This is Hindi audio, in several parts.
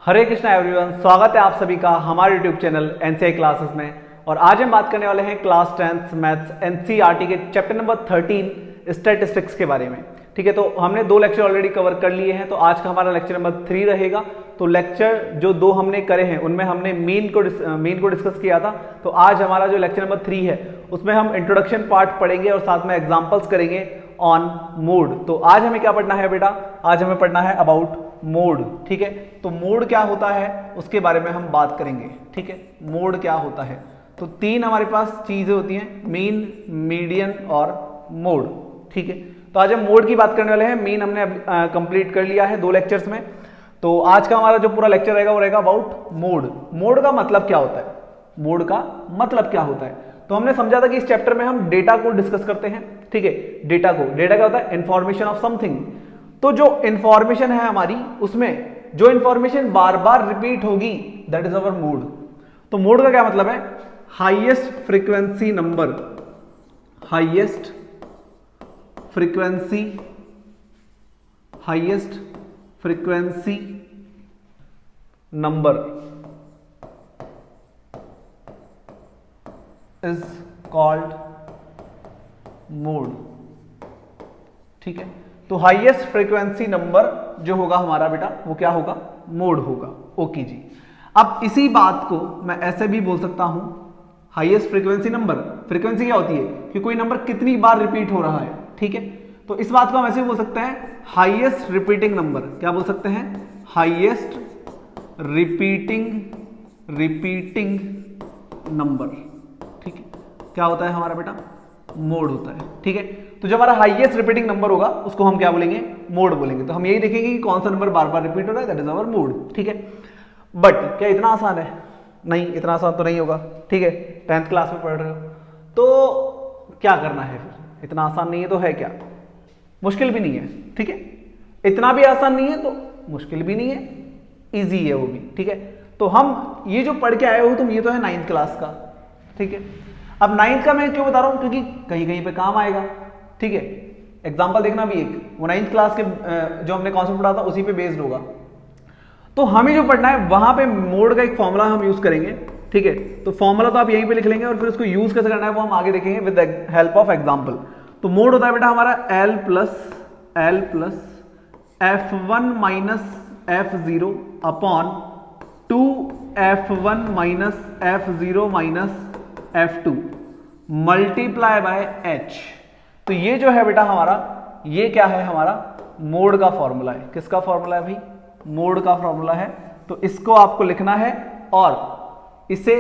हरे कृष्णा एवरीवन, स्वागत है आप सभी का हमारे यूट्यूब चैनल एनसीआई क्लासेस में। और आज हम बात करने वाले हैं क्लास 10th मैथ्स एनसीईआरटी के चैप्टर नंबर 13 स्टैटिस्टिक्स के बारे में। ठीक है, तो हमने 2 लेक्चर ऑलरेडी कवर कर लिए हैं, तो आज का हमारा लेक्चर नंबर 3 रहेगा। तो लेक्चर जो 2 हमने करे हैं उनमें हमने मीन को डिस्कस किया था। तो आज हमारा जो लेक्चर नंबर 3 है उसमें हम इंट्रोडक्शन पार्ट पढ़ेंगे और साथ में एग्जाम्पल्स करेंगे ऑन मोड। तो आज हमें क्या पढ़ना है बेटा? आज हमें पढ़ना है अबाउट मोड। ठीक है, तो मोड क्या होता है उसके बारे में हम बात करेंगे। ठीक है, मोड क्या होता है? तो 3 हमारे पास चीजें होती हैं, मीन, मीडियन और मोड। ठीक है, तो आज हम मोड की बात करने वाले हैं। मीन हमने कंप्लीट कर लिया है 2 लेक्चर्स में। तो आज का हमारा जो पूरा लेक्चर रहेगा वो रहेगा अबाउट मोड। मोड का मतलब क्या होता है? मोड का मतलब क्या होता है? तो हमने समझा था कि इस चैप्टर में हम डेटा को डिस्कस करते हैं। ठीक है, डेटा क्या होता है? Information of something. तो जो इंफॉर्मेशन है हमारी, उसमें जो इंफॉर्मेशन बार बार रिपीट होगी दैट इज अवर मोड। तो मोड का क्या मतलब है? Highest frequency number, highest frequency number is called mode. ठीक है, तो हाईएस्ट फ्रीक्वेंसी नंबर जो होगा हमारा बेटा वो क्या होगा? मोड होगा। ओके जी। अब इसी बात को मैं ऐसे भी बोल सकता हूं, हाईएस्ट फ्रीक्वेंसी नंबर, फ्रीक्वेंसी क्या होती है कि कोई नंबर कितनी बार रिपीट हो रहा है। ठीक है, तो इस बात को हम ऐसे भी बोल सकते हैं हाईएस्ट रिपीटिंग नंबर। क्या बोल सकते हैं? Highest repeating number. ठीक है, क्या होता है हमारा बेटा? मोड होता है। ठीक है, तो जो हमारा हाईएस्ट रिपीटिंग नंबर होगा उसको हम क्या बोलेंगे? मोड बोलेंगे। तो हम यही देखेंगे कि कौन सा नंबर बार बार रिपीट हो रहा है, दैट इज अवर मोड। ठीक है, बट क्या इतना आसान है? नहीं, इतना आसान तो नहीं होगा। ठीक है, 10th क्लास में पढ़ रहे हो तो क्या करना है फिर? इतना आसान नहीं है तो है क्या? मुश्किल भी नहीं है। ठीक है, इतना भी आसान नहीं है तो मुश्किल भी नहीं है, इजी है वो भी। ठीक है, तो हम ये जो पढ़ के आए हो तुम, ये तो है 9th क्लास का। ठीक है, अब 9th का मैं क्यों बता रहा हूं? क्योंकि कहीं कहीं पे काम आएगा। ठीक है, एग्जाम्पल देखना भी एक, वो 9th क्लास के जो हमने कॉन्सेप्ट पढ़ा था उसी पे बेस्ड होगा। तो हमें जो पढ़ना है वहां पे मोड का एक फॉर्मूला हम यूज करेंगे। ठीक है, तो फॉर्मूला तो आप यहीं पे लिख लेंगे और फिर उसको यूज कैसे करना है वो हम आगे देखेंगे विद हेल्प ऑफ एग्जांपल। तो मोड होता है बेटा हमारा L plus F1 minus F0 upon 2F1 minus F0 minus F2 multiply by H। तो ये जो है बेटा हमारा, ये क्या है? हमारा मोड का फॉर्मूला है। किसका फॉर्मूला है भाई? मोड का फॉर्मूला है। तो इसको आपको लिखना है और इसे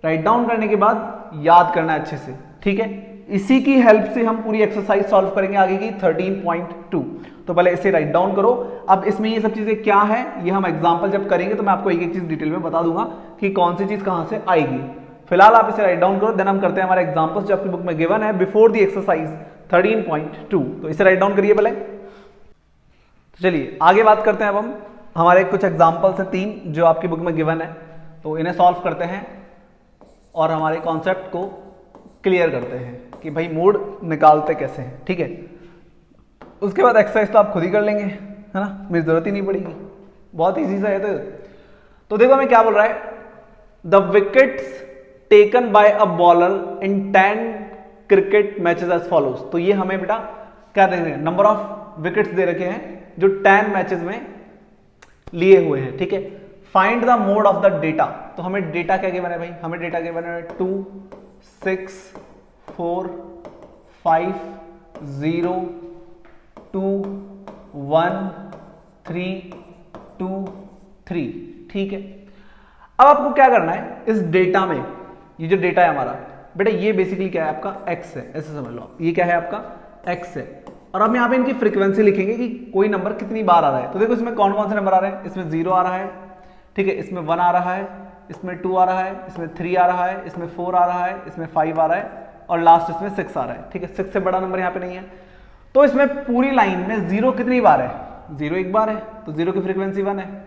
राइट डाउन करने के बाद याद करना है अच्छे से। ठीक है, इसी की हेल्प से हम पूरी एक्सरसाइज सॉल्व करेंगे आगे की 13.2। तो पहले इसे राइट डाउन करो। अब इसमें ये सब चीजें क्या है, ये हम एग्जांपल जब करेंगे तो मैं आपको एक एक चीज डिटेल में बता दूंगा कि कौन सी चीज कहां से आएगी। फिलहाल आप इसे राइट डाउन करो, देन हम करते हैं हमारे एग्जांपल्स जो आपकी बुक में गिवन है बिफोर द एक्सरसाइज 13.2। तो इसे राइट डाउन करिए पहले। तो चलिए आगे बात करते हैं। अब हम हमारे कुछ एग्जांपल्स हैं 3 जो आपकी बुक में गिवन है, तो इन्हें सॉल्व करते हैं और हमारे कॉन्सेप्ट को क्लियर करते हैं कि भाई मोड निकालते कैसे हैं। ठीक है, उसके बाद एक्सरसाइज तो आप खुद ही कर लेंगे, है ना, मेरी जरूरत ही नहीं पड़ेगी, बहुत ईजी सा है। तो देखो हमें क्या बोल रहा है? The wickets taken by a bowler in 10 cricket matches as follows. तो ये हमें बेटा क्या दे रहे हैं? नंबर ऑफ विकेट्स दे रखे हैं जो 10 मैचेस में लिए हुए हैं। ठीक है, find the mode of the data. तो हमें डेटा क्या गिवन है भाई? हमें डेटा गिवन है 2 6 4 5 0 2 1 3 2 3। ठीक है, अब आपको क्या करना है इस डेटा में? ये जो डेटा है हमारा बेटा, ये बेसिकली क्या है? आपका x है, ऐसे समझ लो। ये क्या है? आपका x है। और अब यहाँ पे इनकी फ्रीक्वेंसी लिखेंगे कि कोई नंबर कितनी बार आ रहा है। तो देखो इसमें कौन कौन से नंबर आ रहे हैं? इसमें 0 आ रहा है, ठीक है, इसमें 1 आ रहा है, इसमें 2 आ रहा है, इसमें 3 आ रहा है, इसमें 4 आ रहा है, इसमें 5 आ रहा है और लास्ट इसमें 6 आ रहा है। ठीक है, 6 से बड़ा नंबर यहाँ पे नहीं है। तो इसमें पूरी लाइन में 0 कितनी बार है? 0 एक बार है, तो 0 की फ्रीक्वेंसी 1 है।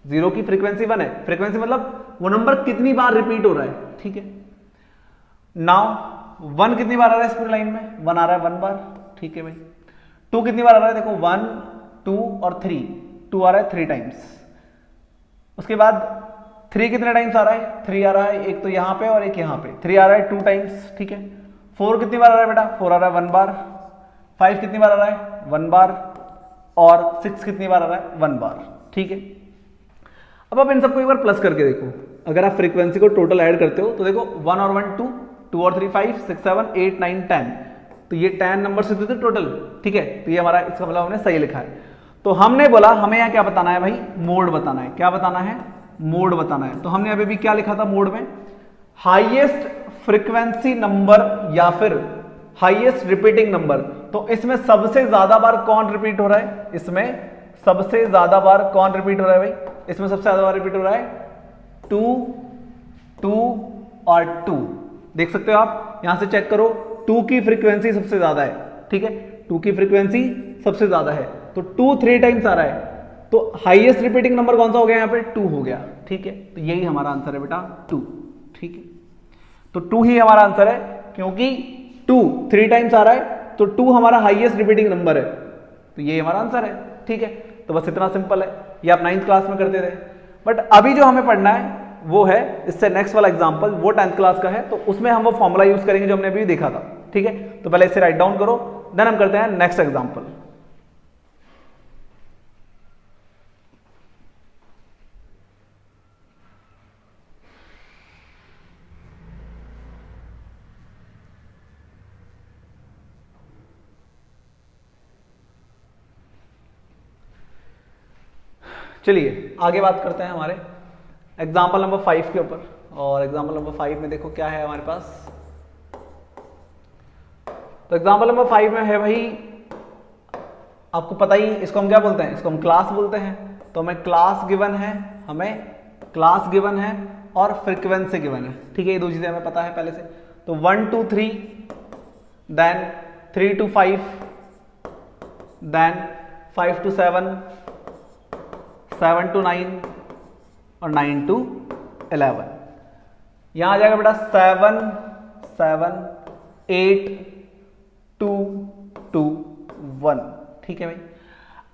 0 की फ्रीक्वेंसी 1 है, फ्रीक्वेंसी मतलब वो नंबर कितनी बार रिपीट हो रहा है। ठीक है, नाउ 1 कितनी बार आ रहा है इस पूरी लाइन में? 1 आ रहा है 1 बार। ठीक है भाई, 2 कितनी बार आ रहा है? देखो 1 2 और 3, 2 आ रहा है 3 टाइम्स। उसके बाद 3 कितने टाइम्स आ रहा है, 3 आ रहा है, एक तो यहाँ पे और एक यहाँ पे 3 आ रहा है 2 टाइम्स, ठीक है। 4 कितनी बार आ रहा है बेटा, 4 आ रहा है 1 बार। 5 कितनी बार आ रहा है 1 बार, और 6 कितनी बार आ रहा है 1 बार, ठीक है। अब आप इन सबको एक बार प्लस करके देखो, अगर आप फ्रीक्वेंसी को टोटल ऐड करते हो तो देखो 1 और 1 2, 2 और 3 5, 6 7 8 9 10, तो ये 10 नंबर से थे टोटल, ठीक है। तो ये हमारा इसका मतलब हमने सही लिखा है। तो हमने बोला हमें यहाँ क्या बताना है भाई, मोड बताना है। क्या बताना है, मोड बताना है। तो हमने अभी भी क्या लिखा था मोड में, हाईएस्ट फ्रीक्वेंसी नंबर या फिर हाईएस्ट रिपीटिंग नंबर। तो इसमें सबसे ज्यादा बार कौन रिपीट हो रहा है, इसमें सबसे ज्यादा बार कौन रिपीट हो रहा है भाई, इसमें सबसे ज्यादा बार रिपीट हो रहा है 2 2 और 2। देख सकते हो आप, यहां से चेक करो, 2 की फ्रीक्वेंसी सबसे ज्यादा है, ठीक है, 2 की फ्रीक्वेंसी सबसे ज्यादा है, तो 2 3 टाइम्स आ रहा है, तो हाईएस्ट रिपीटिंग नंबर कौन सा हो गया यहाँ पे, 2 हो गया, ठीक है। तो यही हमारा आंसर है बेटा 2, ठीक है। तो 2 ही हमारा आंसर है, क्योंकि 2 3 टाइम्स आ रहा है, तो 2 हमारा हाईएस्ट रिपीटिंग नंबर है, तो यही हमारा आंसर है, ठीक है। तो बस इतना सिंपल है, ये आप 9th क्लास में करते थे। बट अभी जो हमें पढ़ना है वो है इससे नेक्स्ट वाला एग्जाम्पल, वो 10th क्लास का है, तो उसमें हम वो फॉर्मूला यूज करेंगे जो हमने अभी देखा था, ठीक है। तो पहले इसे राइट डाउन करो, देन हम करते हैं नेक्स्ट एग्जाम्पल। चलिए आगे बात करते हैं हमारे एग्जाम्पल नंबर 5 के ऊपर। और एग्जाम्पल नंबर 5 में देखो क्या है हमारे पास। तो एग्जाम्पल नंबर 5 में है भाई, आपको पता ही, इसको हम क्या बोलते हैं, इसको हम क्लास बोलते हैं। तो हमें क्लास गिवन है, हमें क्लास गिवन है और फ्रीक्वेंसी गिवन है, ठीक है। ये दो चीजें हमें पता है पहले से। तो 1 2 3, then 3 to 5, then 5 to 7, 7 to 9 और 9 to 11। यहां आ जाएगा बेटा 7 7 8 2 2 1, ठीक है भाई।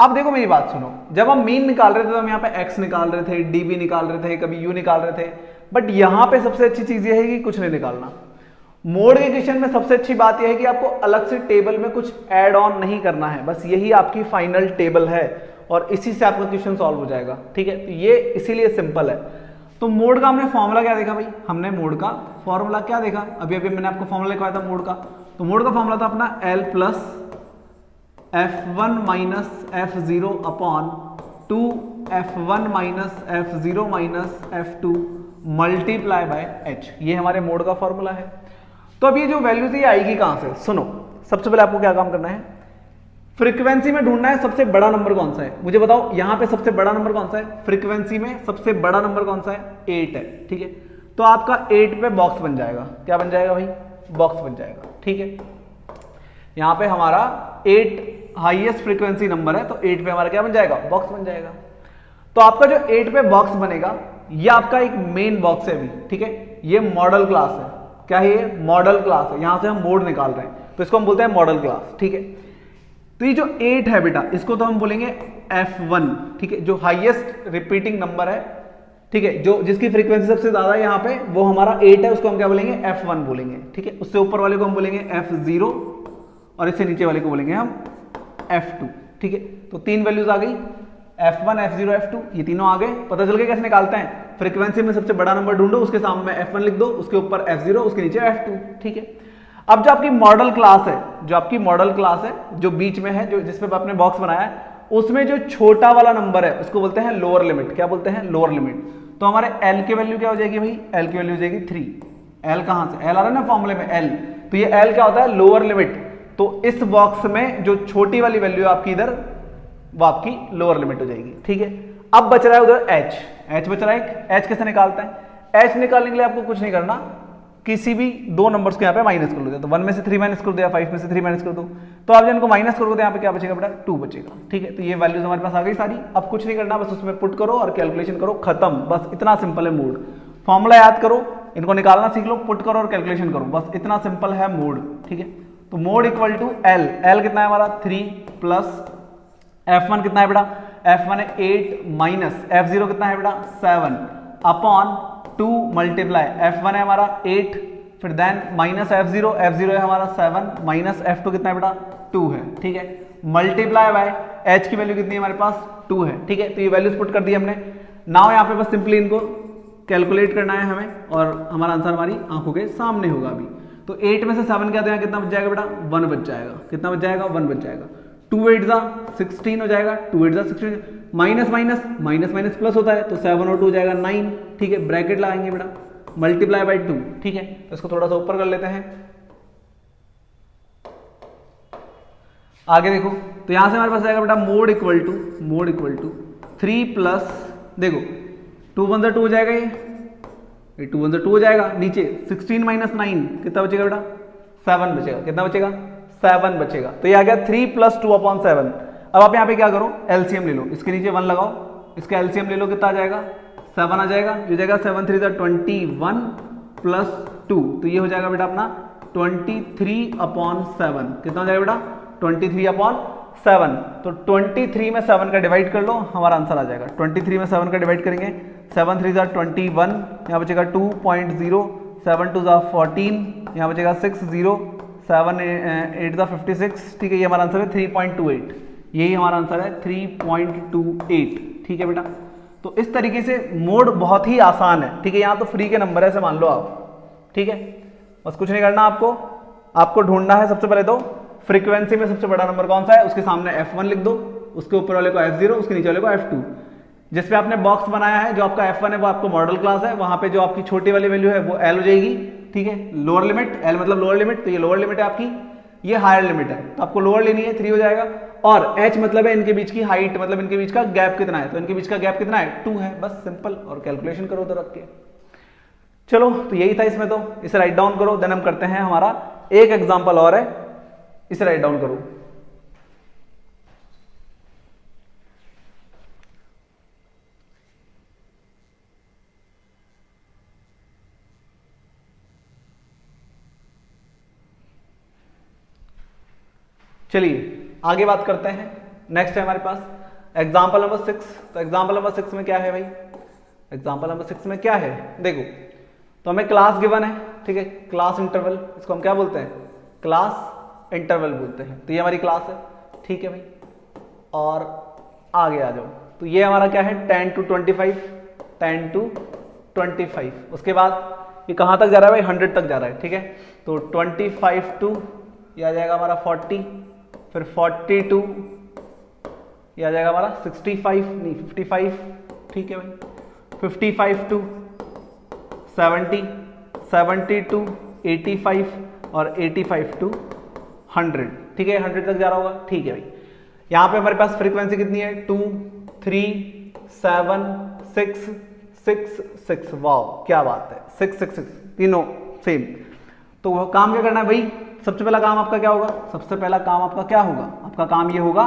अब देखो मेरी बात सुनो, जब हम मीन निकाल रहे थे तो हम यहाँ पे x निकाल रहे थे, d भी निकाल रहे थे, कभी u निकाल रहे थे, बट यहां पे सबसे अच्छी चीज यह है कि कुछ नहीं निकालना। मोड के क्वेश्चन में सबसे अच्छी बात यह है कि आपको अलग से टेबल में कुछ ऐड ऑन नहीं करना है, बस यही आपकी फाइनल टेबल है और इसी से आपका क्वेश्चन सॉल्व हो जाएगा, ठीक है। तो ये इसीलिए सिंपल है। तो मोड का हमने फॉर्मूला क्या देखा भाई, हमने मोड का फॉर्मूला क्या देखा, अभी अभी मैंने आपको फॉर्मूला लिखवाया था मोड का। तो मोड का फॉर्मूला था अपना L plus F1 minus F0 upon 2 F1 minus F0 minus F2 multiply by H, ये हमारे मोड का फॉर्मूला है। तो अब ये जो वैल्यू थी आएगी कहां से, सुनो, सबसे पहले आपको क्या काम करना है, फ्रीक्वेंसी में ढूंढना है सबसे बड़ा नंबर कौन सा है। मुझे बताओ यहां पे सबसे बड़ा नंबर कौन सा है, फ्रीक्वेंसी में सबसे बड़ा नंबर कौन सा है, 8 है, ठीक है। तो आपका 8 पे बॉक्स बन जाएगा, क्या बन जाएगा भाई, बॉक्स बन जाएगा, ठीक है। यहां पे हमारा 8 हाईएस्ट फ्रीक्वेंसी नंबर है, तो 8 पे हमारा क्या बन जाएगा, बॉक्स बन जाएगा। तो आपका जो 8 पे बॉक्स बनेगा ये आपका एक मेन बॉक्स है अभी, ठीक है। ये मॉडल क्लास है, क्या है ये, मॉडल क्लास है। यहां से हम मोड निकाल रहे हैं तो इसको हम बोलते हैं मॉडल क्लास, ठीक है। तो ये जो 8 है बेटा, इसको तो हम बोलेंगे F1, ठीक है, जो हाईएस्ट रिपीटिंग नंबर है, ठीक है, जो जिसकी फ्रीक्वेंसी सबसे ज्यादा है यहाँ पे, वो हमारा 8 है, उसको हम क्या बोलेंगे, F1 बोलेंगे, ठीक है। उससे ऊपर वाले को हम बोलेंगे F0 और इससे नीचे वाले को बोलेंगे हम F2, ठीक है। तो 3 वैल्यूज आ गई, F1 F0 F2, ये तीनों आ गए। पता चल गया कैसे निकालते हैं, फ्रीक्वेंसी में सबसे बड़ा नंबर ढूंढो, उसके सामने F1 लिख दो, उसके ऊपर F0, उसके नीचे F2, ठीक है। अब जो आपकी मॉडल क्लास है, जो आपकी मॉडल क्लास है, जो बीच में है, जो जिसपे आपने बॉक्स बनाया है, उसमें जो छोटा वाला नंबर है उसको बोलते हैं लोअर लिमिट। क्या बोलते हैं, लोअर लिमिट। तो हमारे L की वैल्यू क्या हो जाएगी भाई, L की वैल्यू हो जाएगी 3। L कहां से, L आ रहा है ना फॉर्मूले में L, तो ये L क्या होता है, लोअर लिमिट। तो इस बॉक्स में जो छोटी वाली वैल्यू है आपकी इधर, वो आपकी लोअर लिमिट हो जाएगी, ठीक है। अब बच रहा है उधर H बच रहा है। H कैसे निकालते हैं, H निकालने के लिए आपको कुछ नहीं करना, किसी भी दो नंबर्स को यहाँ पे माइनस कर लो। तो 1 में से 3 माइनस कर दो या 5 में से 3 माइनस कर दो, तो आप जब इनको माइनस करोगे तो यहाँ पे क्या बचेगा बेटा, 2 बचेगा, ठीक है। तो ये वैल्यूज हमारे पास आ गई सारी। अब कुछ नहीं करना, बस उसमें पुट करो और कैलकुलेशन करो, खत्म। बस इतना सिंपल है मोड। फॉर्मूला याद करो, इनको निकालना सीख लो, पुट करो और कैलकुलेशन करो, बस इतना सिंपल है मोड, ठीक है। तो मोड इक्वल टू L कितना है हमारा 3 प्लस F1 कितना है बेटा, F1 है 8 माइनस F0 कितना है बेटा 7 अपॉन 2 मल्टीप्लाई F1 है हमारा 8 फिर देन माइनस F0 है हमारा 7 माइनस F2 कितना है बेटा 2 है, ठीक है, मल्टीप्लाई बाय H की वैल्यू कितनी है हमारे पास 2 है, ठीक है। तो ये वैल्यूज पुट कर दी हमने। नाउ यहाँ पे बस सिंपली इनको कैलकुलेट करना है हमें और हमारा आंसर हमारी आंखों के सामने होगा अभी। तो 8 में से 7 क्या देगा, कितना बच जाएगा बेटा 1 बच जाएगा, कितना बच जाएगा 1 बच जाएगा। 2 8 जा 16 हो जाएगा, 2 8 जा 16, minus minus minus minus plus होता है तो 7 और 2 हो जाएगा 9, ठीक है, ब्रैकेट लगाएंगे बेटा मल्टीप्लाई बाय 2, ठीक है। तो इसको थोड़ा सा ऊपर कर लेते हैं, आगे देखो तो यहां से हमारे पास आएगा बेटा मोड इक्वल टू 3 प्लस, देखो 2 1 2 हो जाएगा, ये 2 1 2 हो जाएगा, नीचे 16 माइनस 9 कितना बचेगा बेटा 7 बचेगा, कितना बचेगा 7 बचेगा। तो ये आ गया 3 प्लस 2 अपॉन 7। अब आप यहाँ पे क्या करो एलसीएम ले लो, इसके नीचे 1 लगाओ, इसका एलसीएम ले लो, कितना आ जाएगा 7 आ जाएगा, जो जाएगा 7 3 21 प्लस 2, तो ये हो जाएगा बेटा अपना 23 अपॉन 7, कितना हो जाएगा बेटा 23 अपॉन 7। तो 23 में 7 का डिवाइड कर लो, हमारा आंसर आ जाएगा। 23 में 7 का डिवाइड करेंगे, 7 3 21, यहाँ बचेगा 2.0, 7 2 14, यहाँ बचेगा 6 0, 7 8 56, ठीक है, ये हमारा आंसर है 3.28, यही हमारा आंसर है 3.28, ठीक है बेटा। तो इस तरीके से मोड बहुत ही आसान है, ठीक है, यहाँ तो फ्री के नंबर है ऐसे मान लो आप, ठीक है, बस कुछ नहीं करना आपको ढूंढना है सबसे पहले तो फ्रीक्वेंसी में सबसे बड़ा नंबर कौन सा है, उसके सामने F1 लिख दो, उसके ऊपर वाले को F0, उसके नीचे वाले को F2। जिस पे आपने बॉक्स बनाया है, जो आपका F1 है वो आपको मॉडल क्लास है, वहां पे जो आपकी छोटी वाली वैल्यू है वो L हो जाएगी, ठीक है, लोअर लिमिट, L मतलब लोअर लिमिट, तो ये लोअर लिमिट है आपकी, ये हायर लिमिट है, तो आपको लोअर लेनी है 3 हो जाएगा, और H मतलब है इनके बीच की हाइट, मतलब इनके बीच का गैप कितना है, तो इनके बीच का गैप कितना है 2 है, बस सिंपल, और कैलकुलेशन करो उधर रख के। चलो तो यही था इसमें, तो इसे राइट डाउन करो, देन हम करते हैं हमारा एक एग्जाम्पल और है, इसे राइट डाउन करो। चलिए आगे बात करते हैं, नेक्स्ट है हमारे पास एग्जाम्पल नंबर 6। तो एग्जाम्पल नंबर 6 में क्या है भाई, एग्जाम्पल नंबर 6 में क्या है, देखो तो हमें क्लास गिवन है, ठीक है, क्लास इंटरवल, इसको हम क्या बोलते हैं क्लास इंटरवल बोलते हैं, तो ये हमारी क्लास है, ठीक है भाई, और आगे आ जाओ, तो ये हमारा क्या है 10 to 25, उसके बाद ये कहां तक जा रहा है भाई 100 तक जा रहा है, ठीक है, तो 25 to ये आ जाएगा हमारा 40, फिर 42 ये आ जाएगा हमारा 65 नहीं 55, ठीक है भाई, 55 to 70, 70 to 85 और 85 to 100, ठीक है, 100 तक जा रहा होगा, ठीक है भाई। यहाँ पे हमारे पास फ्रीक्वेंसी कितनी है 2 3 7 6 6 6, वाओ क्या बात है, 6 6 6 तीनों सेम। तो वो काम क्या करना है भाई, सबसे पहला काम आपका क्या होगा, सबसे पहला काम आपका क्या होगा, आपका काम ये होगा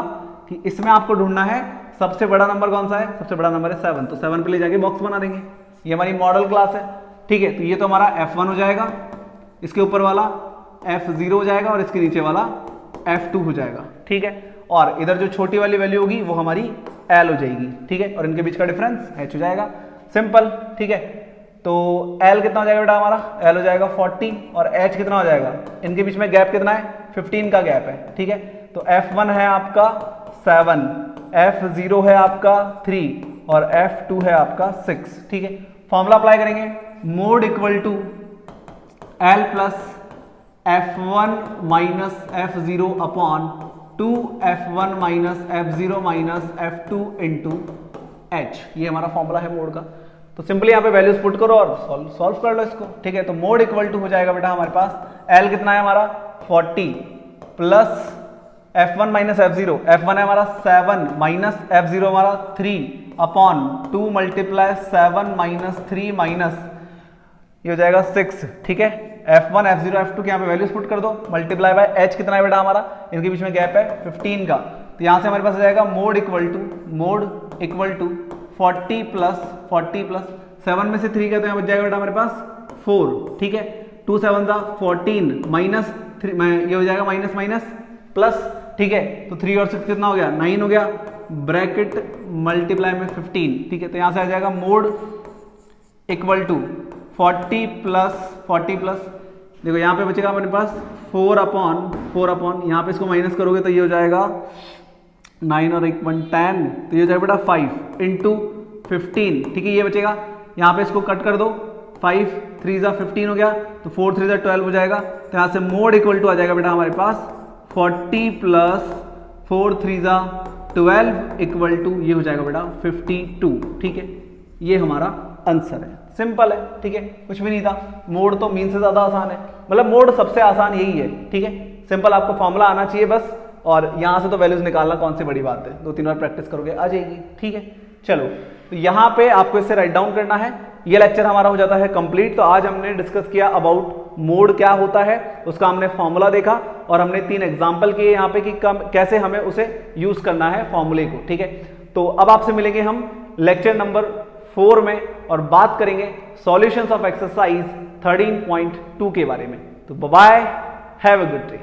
कि इसमें आपको ढूंढना है सबसे बड़ा नंबर कौन सा है, सबसे बड़ा नंबर है 7, तो 7 पे ले जाके बॉक्स बना देंगे, ये हमारी मॉडल क्लास है, ठीक है, तो ये तो हमारा F1 हो जाएगा, इसके ऊपर वाला F0 हो जाएगा और इसके नीचे वाला F2 हो जाएगा, ठीक है, और इधर जो छोटी वाली वैल्यू होगी वो हमारी L हो जाएगी, ठीक है, और इनके बीच का डिफरेंस H हो जाएगा, सिंपल, ठीक है। तो L कितना हो जाएगा बेटा हमारा, L हो जाएगा 40 और H कितना हो जाएगा, इनके बीच में गैप कितना है 15 का गैप है, ठीक है, तो F1 है आपका 7, F0 है आपका 3 और F2 है आपका 6, ठीक है। फॉर्मूला अप्लाई करेंगे, mode equal to L plus F1 minus F0 upon 2 F1 minus F0 minus F2 into H, ये हमारा फॉर्मूला है मोड का। तो सिंपली यहाँ पे वैल्यूज पुट करो और सॉल्व कर लो इसको, ठीक है। तो मोड इक्वल टू हो जाएगा बेटा हमारे पास L कितना है हमारा 40 plus F1 minus F0, F1 है हमारा 7 माइनस F0 हमारा 3 अपॉन 2 मल्टीप्लाई 7 माइनस 3 माइनस ये हो जाएगा 6, ठीक है। F1 F0 F2 के यहाँ पे वैल्यूज पुट कर दो, मल्टीप्लाई बाय H कितना है बेटा हमारा, इनके बीच में गैप है 15 का, तो यहाँ से हमारे पास आ जाएगा मोड इक्वल टू 40 प्लस 7 में से 3 का, तो यहाँ बच जाएगा बेटा हमारे पास 4, ठीक है। 2 7 था 14 माइनस 3 ये हो जाएगा माइनस प्लस, ठीक है। तो 3 और 6 कितना हो गया 9 हो गया, ब्रैकेट मल्टीप्लाई में 15, ठीक है। तो यहां से आ जाएगा मोड इक्वल टू 40 प्लस देखो यहाँ पे बचेगा हमारे पास 4 अपॉन यहाँ पे इसको माइनस करोगे तो ये हो जाएगा 9 और 1 10, तो ये हो जाएगा बेटा 5 इंटू 15, ठीक है। ये बचेगा, यहाँ पे इसको कट कर दो, 5 3 ज़ा 15 हो गया, तो 4 3 ज़ा 12 हो जाएगा। तो यहाँ से मोड इक्वल टू आ जाएगा बेटा हमारे पास 40 प्लस 4 3 ज़ा 12 इक्वल टू ये हो जाएगा बेटा 52, ठीक है। ये हमारा आंसर है, सिंपल है, ठीक है, कुछ भी नहीं था। मोड तो मीन से ज्यादा आसान है, मतलब मोड सबसे आसान यही है, ठीक है। सिंपल आपको फॉर्मूला आना चाहिए बस, और यहां से तो वैल्यूज निकालना कौन सी बड़ी बात है, 2-3 बार प्रैक्टिस करोगे आ जाएगी, ठीक है। चलो, तो यहां पे आपको इसे राइट डाउन करना है। ये लेक्चर हमारा हो जाता है कंप्लीट। तो आज हमने डिस्कस किया अबाउट मोड क्या होता है, उसका हमने फॉर्मूला देखा, और हमने 3 एग्जाम्पल किए यहाँ पे कि कैसे हमें उसे यूज करना है फॉर्मूले को, ठीक है। तो अब आपसे मिलेंगे हम लेक्चर नंबर 4 में, और बात करेंगे सॉल्यूशंस ऑफ एक्सरसाइज 13.2 के बारे में। तो bye, have a good day.